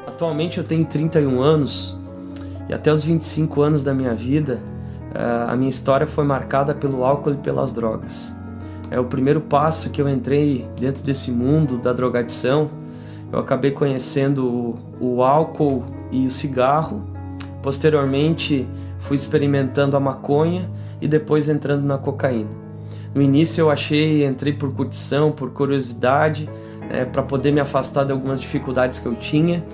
Atualmente eu tenho 31 anos e até os 25 anos da minha vida, a minha história foi marcada pelo álcool e pelas drogas. É o primeiro passo que eu entrei dentro desse mundo da drogadição. Eu acabei conhecendo o álcool e o cigarro. Posteriormente fui experimentando a maconha e depois entrando na cocaína. No início eu entrei por curtição, por curiosidade, para poder me afastar de algumas dificuldades que eu tinha,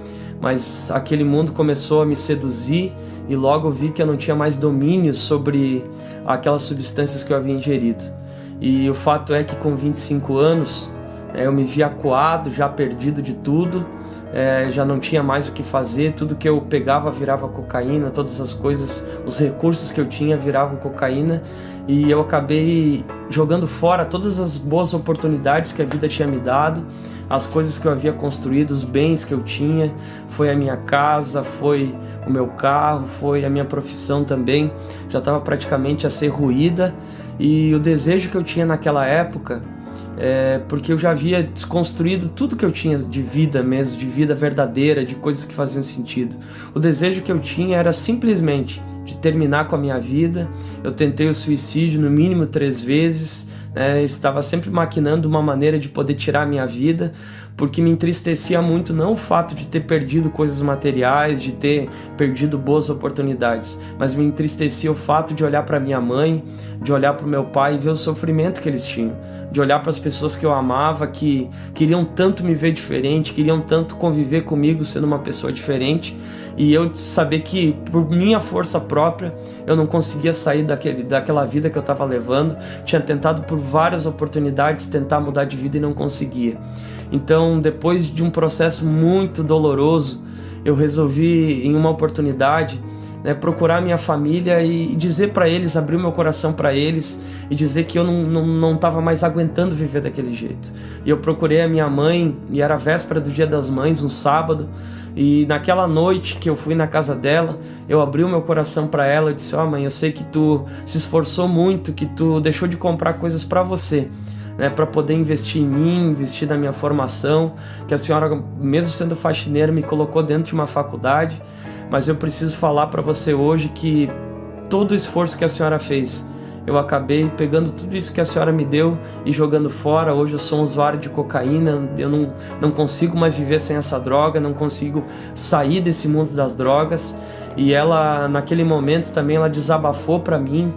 mas aquele mundo começou a me seduzir e logo eu vi que eu não tinha mais domínio sobre aquelas substâncias que eu havia ingerido. E o fato é que com 25 anos eu me vi acuado, já perdido de tudo, já não tinha mais o que fazer, tudo que eu pegava virava cocaína, todas as coisas, os recursos que eu tinha viravam cocaína, e eu acabei jogando fora todas as boas oportunidades que a vida tinha me dado, as coisas que eu havia construído, os bens que eu tinha, foi a minha casa, foi o meu carro, foi a minha profissão também, já estava praticamente a ser ruída, e o desejo que eu tinha naquela época, porque eu já havia desconstruído tudo que eu tinha de vida mesmo, de vida verdadeira, de coisas que faziam sentido. O desejo que eu tinha era simplesmente de terminar com a minha vida. Eu tentei o suicídio no mínimo 3 vezes, estava sempre maquinando uma maneira de poder tirar a minha vida, porque me entristecia muito não o fato de ter perdido coisas materiais, de ter perdido boas oportunidades, mas me entristecia o fato de olhar para minha mãe, de olhar para o meu pai e ver o sofrimento que eles tinham, de olhar para as pessoas que eu amava, que queriam tanto me ver diferente, queriam tanto conviver comigo sendo uma pessoa diferente, e eu saber que por minha força própria eu não conseguia sair daquela vida que eu estava levando. Tinha tentado por várias oportunidades tentar mudar de vida e não conseguia. Então, depois de um processo muito doloroso, eu resolvi, em uma oportunidade, procurar minha família e dizer para eles, abrir o meu coração para eles e dizer que eu não estava mais aguentando viver daquele jeito. E eu procurei a minha mãe, e era a véspera do Dia das Mães, um sábado, e naquela noite que eu fui na casa dela, eu abri o meu coração para ela e disse: mãe, eu sei que tu se esforçou muito, que tu deixou de comprar coisas para você, para poder investir em mim, investir na minha formação, que a senhora, mesmo sendo faxineira, me colocou dentro de uma faculdade, mas eu preciso falar para você hoje que todo o esforço que a senhora fez, eu acabei pegando tudo isso que a senhora me deu e jogando fora. Hoje eu sou um usuário de cocaína, eu não consigo mais viver sem essa droga, não consigo sair desse mundo das drogas. E ela, naquele momento também, ela desabafou para mim,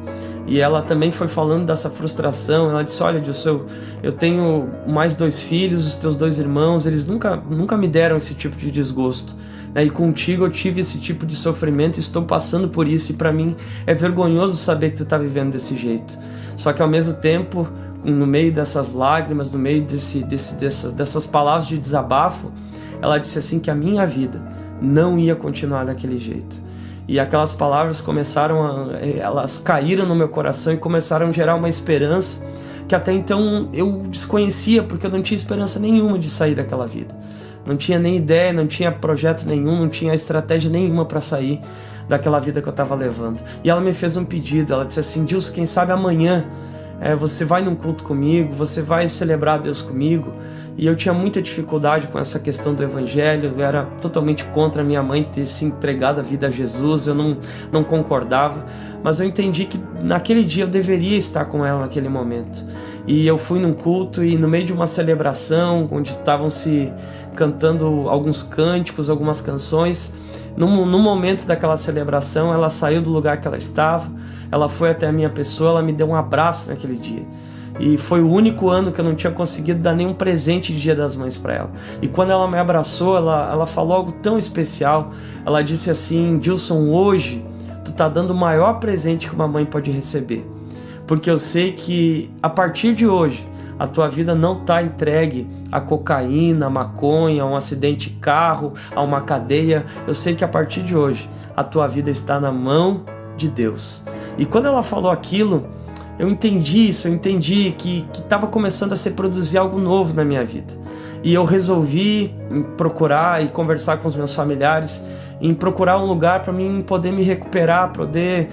e ela também foi falando dessa frustração. Ela disse: olha, Dilson, eu tenho mais 2 filhos, os teus 2 irmãos, eles nunca me deram esse tipo de desgosto, e contigo eu tive esse tipo de sofrimento, estou passando por isso, e para mim é vergonhoso saber que tu está vivendo desse jeito. Só que ao mesmo tempo, no meio dessas lágrimas, no meio dessas palavras de desabafo, ela disse assim que a minha vida não ia continuar daquele jeito. E aquelas palavras elas caíram no meu coração e começaram a gerar uma esperança que até então eu desconhecia, porque eu não tinha esperança nenhuma de sair daquela vida. Não tinha nem ideia, não tinha projeto nenhum, não tinha estratégia nenhuma para sair daquela vida que eu estava levando. E ela me fez um pedido, ela disse assim: Dilson, quem sabe amanhã você vai num culto comigo, você vai celebrar Deus comigo. E eu tinha muita dificuldade com essa questão do evangelho, eu era totalmente contra a minha mãe ter se entregado a vida a Jesus, eu não concordava, mas eu entendi que naquele dia eu deveria estar com ela naquele momento. E eu fui num culto, e no meio de uma celebração, onde estavam se cantando alguns cânticos, algumas canções, no momento daquela celebração, ela saiu do lugar que ela estava, ela foi até a minha pessoa, ela me deu um abraço naquele dia. E foi o único ano que eu não tinha conseguido dar nenhum presente de Dia das Mães para ela. E quando ela me abraçou, ela falou algo tão especial. Ela disse assim: Dilson, hoje tu tá dando o maior presente que uma mãe pode receber, porque eu sei que a partir de hoje a tua vida não está entregue a cocaína, a maconha, a um acidente de carro, a uma cadeia. Eu sei que a partir de hoje a tua vida está na mão de Deus. E quando ela falou aquilo, eu entendi isso, eu entendi que estava começando a se produzir algo novo na minha vida. E eu resolvi procurar e conversar com os meus familiares, em procurar um lugar para mim poder me recuperar, poder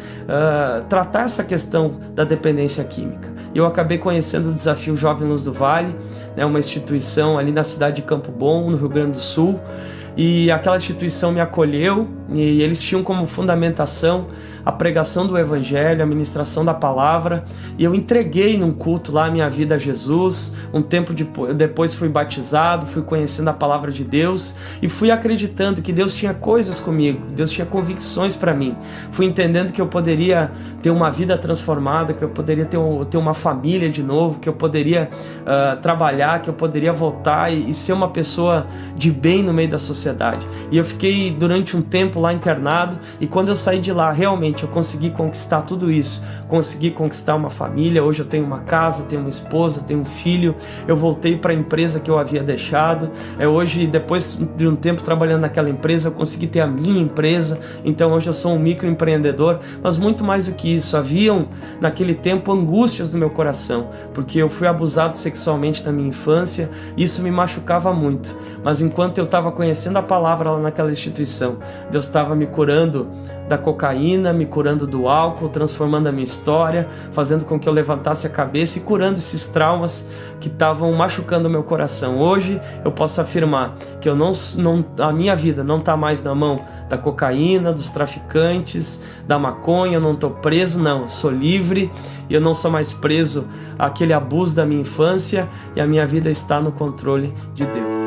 tratar essa questão da dependência química. E eu acabei conhecendo o Desafio Jovem Luz do Vale, uma instituição ali na cidade de Campo Bom, no Rio Grande do Sul, e aquela instituição me acolheu, e eles tinham como fundamentação a pregação do Evangelho, a ministração da palavra, e eu entreguei num culto lá a minha vida a Jesus. Um tempo depois fui batizado, fui conhecendo a palavra de Deus e fui acreditando que Deus tinha coisas comigo, que Deus tinha convicções para mim. Fui entendendo que eu poderia ter uma vida transformada, que eu poderia ter uma família de novo, que eu poderia trabalhar, que eu poderia voltar e ser uma pessoa de bem no meio da sociedade. E eu fiquei durante um tempo lá internado, e quando eu saí de lá, realmente eu consegui conquistar tudo isso, consegui conquistar uma família. Hoje eu tenho uma casa, tenho uma esposa, tenho um filho. Eu voltei para a empresa que eu havia deixado. Hoje, depois de um tempo trabalhando naquela empresa, eu consegui ter a minha empresa. Então hoje eu sou um microempreendedor, mas muito mais do que isso, haviam naquele tempo angústias no meu coração, porque eu fui abusado sexualmente na minha infância. Isso me machucava muito, mas enquanto eu estava conhecendo a palavra lá naquela instituição, Deus estava me curando da cocaína, me curando do álcool, transformando a minha história, fazendo com que eu levantasse a cabeça e curando esses traumas que estavam machucando o meu coração. Hoje eu posso afirmar que a minha vida não está mais na mão da cocaína, dos traficantes, da maconha. Eu não estou preso, não, eu sou livre, e eu não sou mais preso àquele abuso da minha infância, e a minha vida está no controle de Deus.